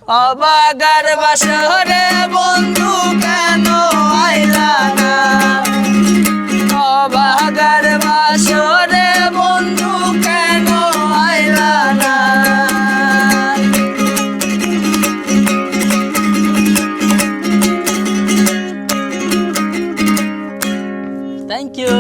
অবাগার বাসরে বন্ধু কেন আইলা না, অবাগার বাসরে বন্ধু কেন আইলা না। Thank you.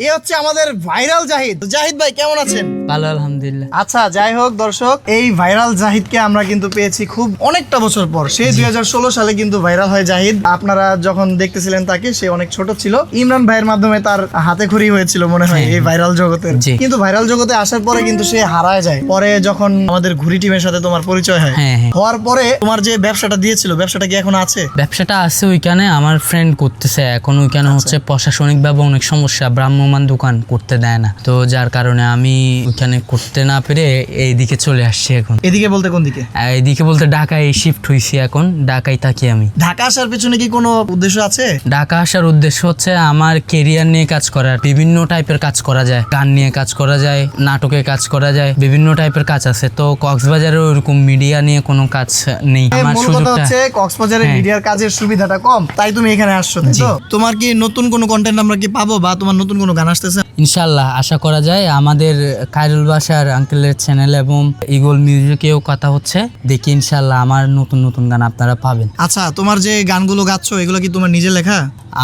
এ হচ্ছে আমাদের ভাইরাল জাহিদ। জাহিদ ভাই কেমন আছেন? ভালো আলহামদুলিল্লাহ। আচ্ছা, যাই হোক দর্শক, এই ভাইরাল জাহিদকে আমরা কিন্তু পেয়েছি খুব অনেকটা বছর পর। সে 2016 সালে কিন্তু ভাইরাল হয় জাহিদ। আপনারা যখন দেখতেছিলেন তাকে, সে অনেক ছোট ছিল। ইমরান ভাইয়ের মাধ্যমে তার হাতে খড়ি হয়েছিল মনে হয় এই ভাইরাল জগতের। কিন্তু ভাইরাল জগতে আসার পরে কিন্তু সে হারায় যায়। পরে যখন আমাদের ঘুরি টিমের সাথে তোমার পরিচয় হয়, হওয়ার পরে তোমার যে ব্যবসাটা দিয়েছিল, ব্যবসাটা কি এখন আছে? ব্যবসাটা আছে ওইখানে, আমার ফ্রেন্ড করতেছে এখন। ওইখানে হচ্ছে প্রশাসনিক ভাবে অনেক সমস্যা, ভ্রাম্যমাণ দোকান করতে দেয় না, তো যার কারণে আমি ওইখানে করতে না পেরে এইদিকে চলে আসছি এখন। এদিকে বলতে কোন দিকে? এইদিকে বলতে ঢাকায় শিফট হয়েছি এখন, ঢাকায় থাকি আমি। ঢাকা আসার পেছনে কি কোনো উদ্দেশ্য আছে? ঢাকা আসার উদ্দেশ্য হচ্ছে আমার কেরিয়ার নিয়ে কাজ করার। বিভিন্ন টাইপের কাজ করা যায়, গান নিয়ে কাজ করা যায়, নাটকে কাজ করা যায়, বিভিন্ন টাইপের কাজ আছে। তো কক্সবাজারে ওরকম মিডিয়া নিয়ে কোনো কাজ নেই। আমার মূল কথা হচ্ছে কক্সবাজারে মিডিয়ার কাজের সুবিধাটা কম, তাই তুমি এখানে আসছো। তো তোমার কি নতুন কোনো কন্টেন্ট আমরা কি পাবো, বা তোমার নতুন কোনো গান আসতেছে? ইনশাল্লাহ আশা করা যায়। আমাদের খায়রুল বাসার আঙ্কেলের চ্যানেল এবং ইগল মিউজিকেও কথা হচ্ছে, দেখি ইনশাল্লাহ আমার নতুন নতুন গান আপনারা পাবেন। আচ্ছা, তোমার যে গানগুলো গাচ্ছো এগুলো কি তোমার নিজের লেখা?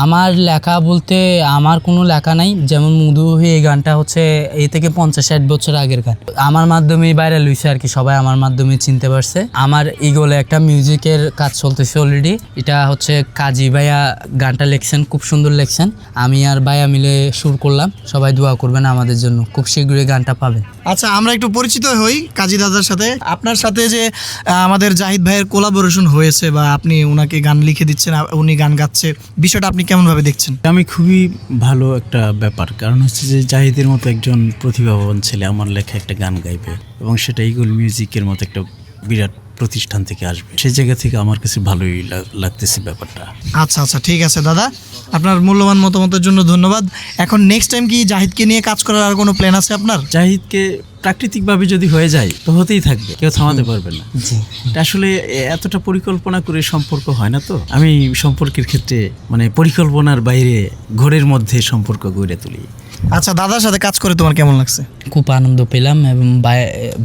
আমার লেখা বলতে আমার কোনো লেখা নাই। যেমন মধু এই গানটা হচ্ছে এই থেকে 50-60 বছর আগের গান। আমার মাধ্যমে ভাইরাল হয়েছে আর কি, সবাই আমার মাধ্যমে চিনতে পারছে। আমার ইগলে একটা মিউজিকের কাজ চলতেছে অলরেডি। এটা হচ্ছে কাজী ভাইয়া গানটা লিখছেন, খুব সুন্দর লিখছেন। আমি আর ভাইয়া মিলে সুর করলাম। সবাই দোয়া করবেন আমাদের জন্য, খুব শীঘ্রই গানটা পাবেন। আচ্ছা, আমরা একটু পরিচিত হই কাজী দাদার সাথে। আপনার সাথে যে আমাদের জাহিদ ভাইয়ের কোলাবোরেশন হয়েছে, বা আপনি ওনাকে গান লিখে দিচ্ছেন, উনি গান গাচ্ছে, বিষয়টা আপনি কেমন ভাবে দেখছেন? আমি খুবই ভালো একটা ব্যাপার, কারণ হচ্ছে যে জাহিদের মতো একজন প্রতিভাবান ছেলে আমার লেখা একটা গান গাইবে, এবং সেটা ইগল মিউজিকের মতো একটা বিরাট প্রতিষ্ঠান থেকে আসবে, সেই জায়গা থেকে আমার কাছে ভালোই লাগতেছে ব্যাপারটা। আচ্ছা আচ্ছা, ঠিক আছে দাদা, আপনার মূল্যবান মতামতের জন্য ধন্যবাদ। এখন নেক্সট টাইম কি জাহিদকে নিয়ে কাজ করার আর কোনো প্ল্যান আছে আপনার? জাহিদকে প্রাকৃতিকভাবে যদি হয়ে যায় তো হতেই থাকবে, কেউ থামাতে পারবে না। আসলে এতটা পরিকল্পনা করে সম্পর্ক হয় না। তো আমি সম্পর্কের ক্ষেত্রে মানে পরিকল্পনার বাইরে ঘরের মধ্যে সম্পর্ক গড়ে তুলি। আচ্ছা, দাদার সাথে কাজ করে তোমার কেমন লাগছে? খুব আনন্দ পেলাম, এবং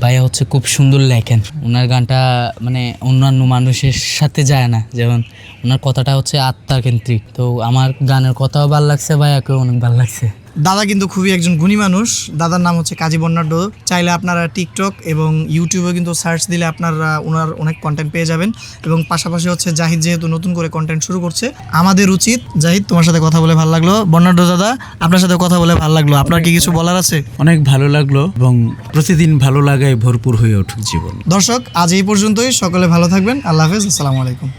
ভাইয়া হচ্ছে খুব সুন্দর লেখেন। ওনার গানটা মানে অন্যান্য মানুষের সাথে যায় না, যেমন ওনার কথাটা হচ্ছে আত্মাকেন্দ্রিক। তো আমার গানের কথাও ভালো লাগছে, ভাইয়াকেও অনেক ভালো লাগছে। দাদা কিন্তু খুবই একজন গুণী মানুষ। দাদার নাম হচ্ছে কাজী বর্ণাঢ্য। চাইলে আপনারা টিকটক এবং ইউটিউবে কিন্তু সার্চ দিলে আপনারা ওনার অনেক কন্টেন্ট পেয়ে যাবেন। এবং পাশাপাশি হচ্ছে জাহিদ যেহেতু নতুন করে কন্টেন্ট শুরু করছে, আমাদের উচিত। জাহিদ, তোমার সাথে কথা বলে ভালো লাগলো। বর্ণাঢ্য দাদা, আপনার সাথে কথা বলে ভালো লাগলো। আপনার কি কিছু বলার আছে? অনেক ভালো লাগলো, এবং প্রতিদিন ভালো লাগায় ভরপুর হয়ে উঠুক জীবন। দর্শক, আজ এই পর্যন্তই। সকলে ভালো থাকবেন। আল্লাহ হাফেজ, আসসালামু আলাইকুম।